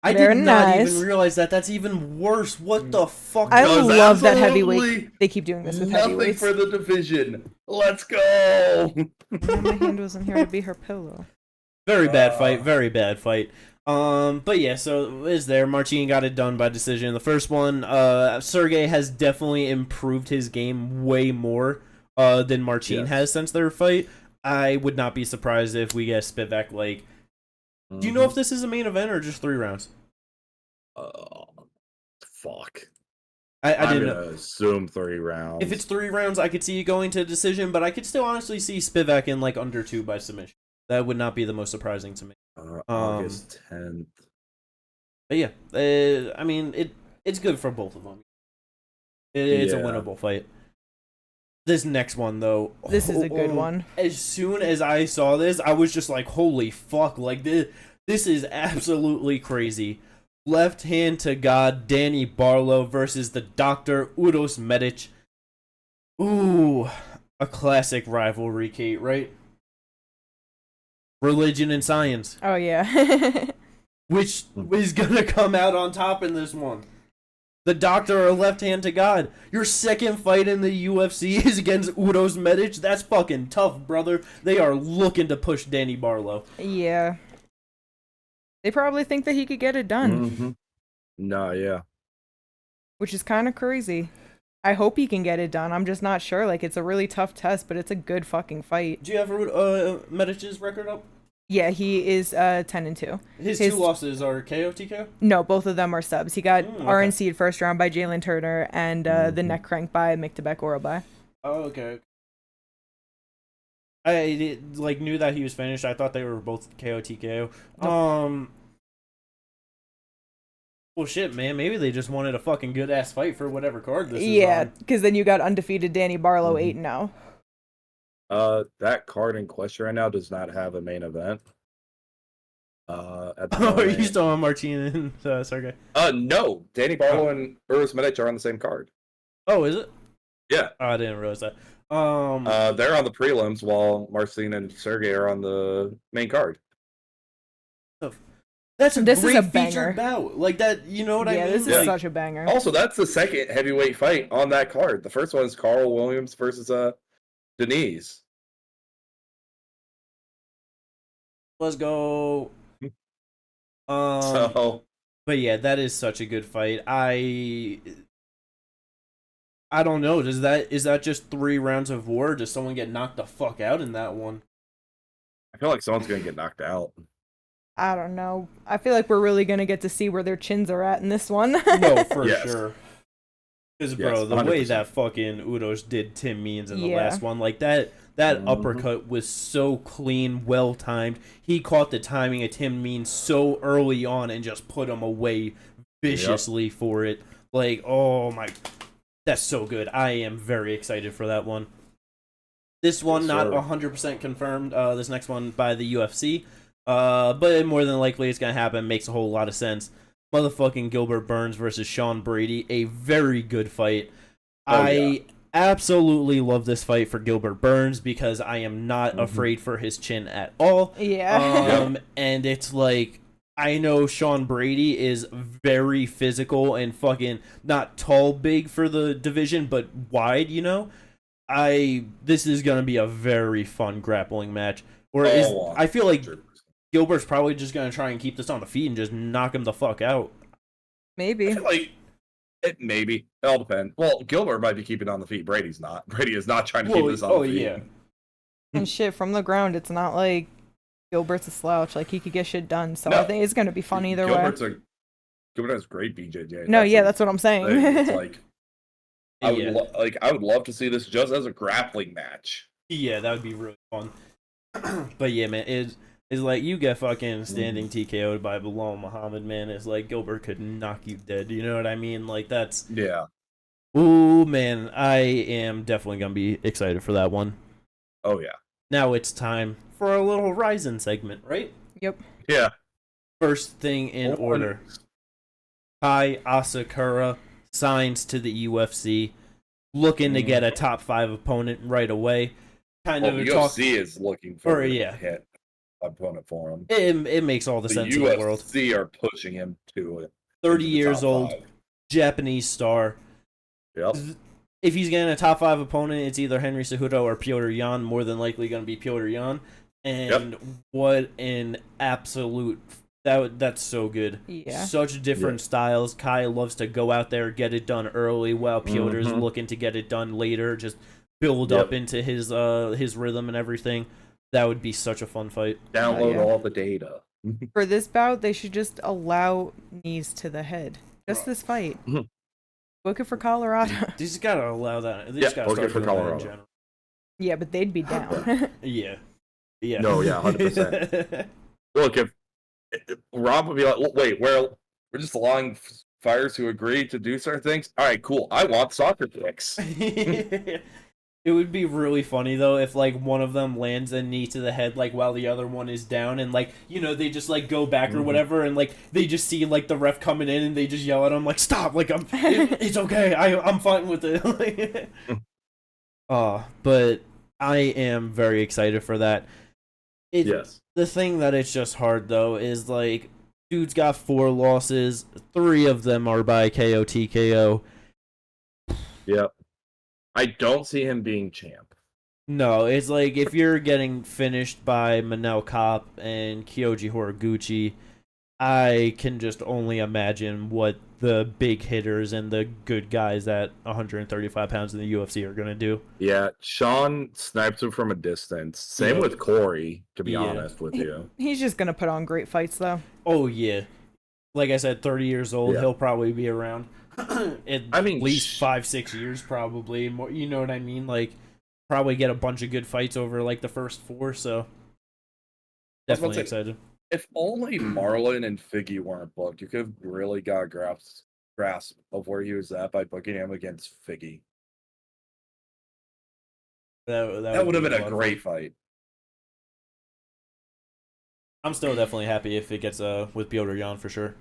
Speaker 1: I did not even realize that. That's even worse. What the fuck?
Speaker 3: I love that heavyweight. They keep doing this with heavyweights.
Speaker 2: Nothing for the division. Let's go.
Speaker 3: My hand wasn't here to be her pillow.
Speaker 1: Very bad fight. Very bad fight. But yeah, so is there. Marcin got it done by decision. The first one, Sergey has definitely improved his game way more than Marcin has since their fight. I would not be surprised if we get Spivak like. Do you know if this is a main event or just 3 rounds?
Speaker 2: Fuck.
Speaker 1: I didn't
Speaker 2: assume 3 rounds.
Speaker 1: If it's 3 rounds, I could see you going to a decision, but I could still honestly see Spivak in like under 2 by submission. That would not be the most surprising to me.
Speaker 2: August 10th.
Speaker 1: But yeah, I mean it's good for both of them. It's a winnable fight. This next one, though.
Speaker 3: This is a good one.
Speaker 1: As soon as I saw this, I was just like, holy fuck. Like, this is absolutely crazy. Left hand to God, Danny Barlow versus the Dr. Uros Medic. Ooh, a classic rivalry, Kate, right? Religion and science.
Speaker 3: Oh, yeah.
Speaker 1: Which is gonna come out on top in this one. The Doctor or left hand to God. Your second fight in the UFC is against Uros Medic. That's fucking tough, brother. They are looking to push Danny Barlow.
Speaker 3: Yeah. They probably think that he could get it done.
Speaker 2: Mm-hmm. No, yeah.
Speaker 3: Which is kind of crazy. I hope he can get it done. I'm just not sure. Like, it's a really tough test, but it's a good fucking fight.
Speaker 1: Do you have Medic's record up?
Speaker 3: Yeah, he is 10-2.
Speaker 1: His 2 losses are KO, TKO?
Speaker 3: No, both of them are subs. He got
Speaker 1: okay.
Speaker 3: RNC'd first round by Jalen Turner and the neck crank by Miktabek Orobai.
Speaker 1: Oh, okay. I knew that he was finished. I thought they were both KO, TKO. Well, shit, man. Maybe they just wanted a fucking good-ass fight for whatever card this is on.
Speaker 3: Yeah, because then you got undefeated Danny Barlow 8-0.
Speaker 2: That card in question right now does not have a main event.
Speaker 1: Are you still on Martina and Sergey?
Speaker 2: No. Danny Barlow and Uros Medic are on the same card.
Speaker 1: Oh, is it?
Speaker 2: Yeah.
Speaker 1: Oh, I didn't realize that.
Speaker 2: They're on the prelims while Marcin and Sergey are on the main card.
Speaker 1: This is a
Speaker 3: banger.
Speaker 1: Featured bout. Like that, you know what I mean?
Speaker 3: Yeah, this is such a banger.
Speaker 2: Also, that's the second heavyweight fight on that card. The first one is Carl Williams versus Denise.
Speaker 1: Let's go. But yeah, that is such a good fight. I don't know. Is that just 3 rounds of war? Or does someone get knocked the fuck out in that one?
Speaker 2: I feel like someone's gonna get knocked out.
Speaker 3: I don't know. I feel like we're really gonna get to see where their chins are at in this one.
Speaker 1: No, for sure. Because, bro, the
Speaker 2: 100%.
Speaker 1: way that fucking Uros did Tim Means in the last one, like that uppercut was so clean, well timed. He caught the timing of Tim Means so early on and just put him away viciously for it. Like, oh my, that's so good. I am very excited for that one. This one not 100% confirmed. This next one by the UFC, but more than likely it's gonna happen. Makes a whole lot of sense. Motherfucking Gilbert Burns versus Sean Brady, a very good fight. I absolutely love this fight for Gilbert Burns because I am not afraid for his chin at all.
Speaker 3: Yeah.
Speaker 1: And it's like, I know Sean Brady is very physical and fucking not tall big for the division, but wide, you know? This is gonna be a very fun grappling match. I feel like Gilbert's probably just gonna try and keep this on the feet and just knock him the fuck out.
Speaker 3: Maybe.
Speaker 2: Maybe. It all depends. Well, Gilbert might be keeping it on the feet. Brady's not. Brady is not trying to keep this on the feet.
Speaker 1: Yeah.
Speaker 3: And shit, from the ground, it's not like Gilbert's a slouch. Like, he could get shit done. So I think it's gonna be fun either way.
Speaker 2: Gilbert has great BJJ.
Speaker 3: No, that's what I'm saying.
Speaker 2: It's like, I would love to see this just as a grappling match.
Speaker 1: Yeah, that would be really fun. But yeah, man, it's like you get fucking standing TKO'd by Bilal Muhammad, man. It's like Gilbert could knock you dead. You know what I mean? Like, that's...
Speaker 2: Yeah.
Speaker 1: Ooh, man, I am definitely going to be excited for that one.
Speaker 2: Oh, yeah.
Speaker 1: Now it's time for a little Ryzen segment, right?
Speaker 3: Yep.
Speaker 2: Yeah.
Speaker 1: First thing in order. Kai Asakura signs to the UFC, looking to get a top 5 opponent right away.
Speaker 2: UFC is looking for
Speaker 1: a
Speaker 2: hit opponent for him.
Speaker 1: It makes all the sense in the world.
Speaker 2: The UFC are pushing him to it.
Speaker 1: 30 years old, Japanese star.
Speaker 2: Yep.
Speaker 1: If he's getting a top 5 opponent, it's either Henry Cejudo or Piotr Jan. More than likely going to be Piotr Jan. And what an absolute... That's so good.
Speaker 3: Yeah.
Speaker 1: Such different styles. Kai loves to go out there, get it done early, while Piotr's looking to get it done later. Just build up into his rhythm and everything. That would be such a fun fight.
Speaker 2: Download all the data.
Speaker 3: For this bout, they should just allow knees to the head. Just this fight. Book it for Colorado.
Speaker 1: They just gotta allow that. They just gotta
Speaker 2: book it for Colorado.
Speaker 3: Yeah, but they'd be down.
Speaker 1: Yeah.
Speaker 2: No, 100%. Look, if Rob would be like, wait, we're just allowing fighters who agree to do certain things? All right, cool. I want soccer kicks.
Speaker 1: It would be really funny though if like one of them lands a knee to the head like while the other one is down, and like, you know, they just like go back or whatever, and like they just see like the ref coming in and they just yell at him like, stop, like it's okay, I'm fine with it. But I am very excited for that.
Speaker 2: Yes.
Speaker 1: The thing that it's just hard though is like, dude's got 4 losses, 3 of them are by KO TKO.
Speaker 2: Yep. I don't see him being champ.
Speaker 1: No, it's like if you're getting finished by Manel Kape and Kyoji Horiguchi, I can just only imagine what the big hitters and the good guys at 135 pounds in the UFC are going to do.
Speaker 2: Yeah, Sean snipes him from a distance. Same with Corey, to be
Speaker 1: Yeah.
Speaker 2: honest with you.
Speaker 3: He's just gonna put on great fights, though.
Speaker 1: Oh, yeah. Like I said, 30 years old,
Speaker 2: Yeah.
Speaker 1: he'll probably be around at
Speaker 2: mean,
Speaker 1: least 5-6 years, probably. More, you know what I mean? Like, probably get a bunch of good fights over, like, the first 4, so definitely excited.
Speaker 2: If only Marlon and Figgy weren't booked, you could have really got a grasp of where he was at by booking him against Figgy. That would have been a great fight.
Speaker 1: I'm still definitely happy if it gets with Piotr Jan for sure.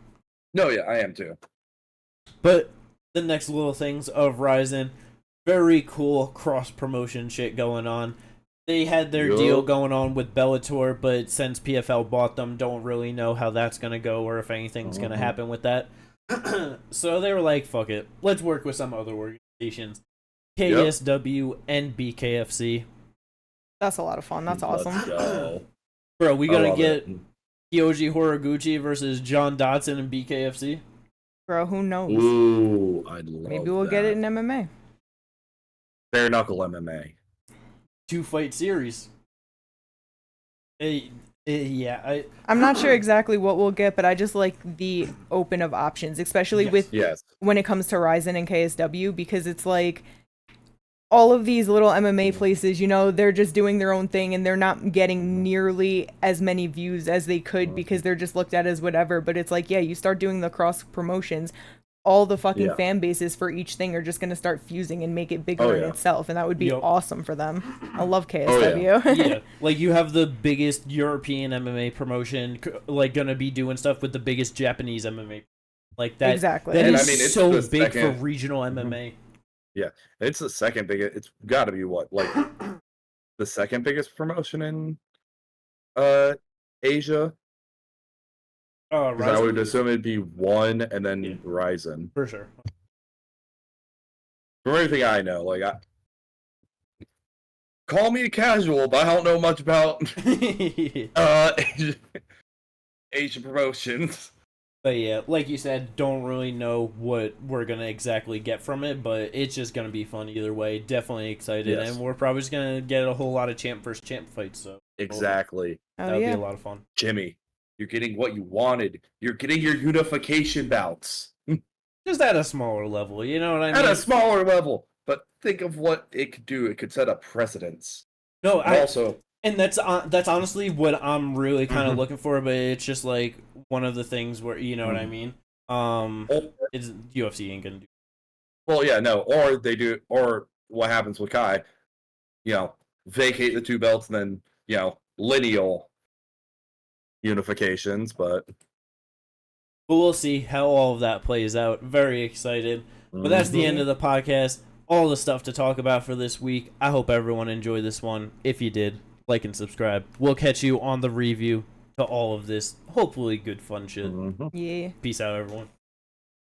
Speaker 2: No, yeah, I am too.
Speaker 1: But the next little things of Ryzen, very cool cross promotion shit going on. They had their deal going on with Bellator, but since PFL bought them, don't really know how that's gonna go or if anything's gonna happen with that. So they were like, "Fuck it, let's work with some other organizations, KSW and BKFC."
Speaker 3: That's a lot of fun. That's awesome.
Speaker 2: Let's go.
Speaker 1: Bro, we gotta get Kyoji Horiguchi versus John Dodson and BKFC.
Speaker 3: Bro, who knows?
Speaker 2: Ooh, I'd love
Speaker 3: Maybe we'll get it in MMA.
Speaker 2: Bare knuckle MMA.
Speaker 1: 2-fight series. Yeah,
Speaker 3: I'm not sure exactly what we'll get, but I just like the open of options, especially with when it comes to Ryzen and KSW, because it's like all of these little MMA places, you know, they're just doing their own thing and they're not getting nearly as many views as they could because they're just looked at as whatever. But it's like, yeah, you start doing the cross promotions, all the fucking fan bases for each thing are just going to start fusing and make it bigger in itself. And that would be awesome for them. I love KSW.
Speaker 1: Yeah, like you have the biggest European MMA promotion, like going to be doing stuff with the biggest Japanese MMA. Like that.
Speaker 3: Exactly.
Speaker 1: That
Speaker 3: And
Speaker 1: is
Speaker 2: I mean, it's
Speaker 1: so
Speaker 2: the
Speaker 1: big
Speaker 2: second-
Speaker 1: for regional MMA.
Speaker 2: Yeah, it's the second biggest. It's got to be what, like the second biggest promotion in Asia. I would assume it'd be one and then Ryzen.
Speaker 1: For sure.
Speaker 2: From everything I know, like call me a casual, but I don't know much about Asian promotions.
Speaker 1: But yeah, like you said, don't really know what we're gonna exactly get from it, but it's just gonna be fun either way. Definitely excited, and we're probably just gonna get a whole lot of champ versus champ fights. So
Speaker 2: exactly,
Speaker 1: that would be a lot of fun.
Speaker 2: Jimmy, you're getting what you wanted. You're getting your unification bouts.
Speaker 1: Just at a smaller level, you know what I mean?
Speaker 2: At a smaller level, but think of what it could do. It could set up precedents.
Speaker 1: No,
Speaker 2: and
Speaker 1: that's honestly what I'm really kind of looking for, but it's just like one of the things where, you know what I mean? It's UFC ain't gonna do.
Speaker 2: Well, yeah, no, or they do, or what happens with Kai? You know, vacate the 2 belts and then, you know, lineal unifications, but
Speaker 1: we'll see how all of that plays out. Very excited. But that's the end of the podcast. All the stuff to talk about for this week. I hope everyone enjoyed this one. If you did, like and subscribe. We'll catch you on the review to all of this hopefully good fun shit.
Speaker 3: Yeah.
Speaker 1: Peace out, everyone.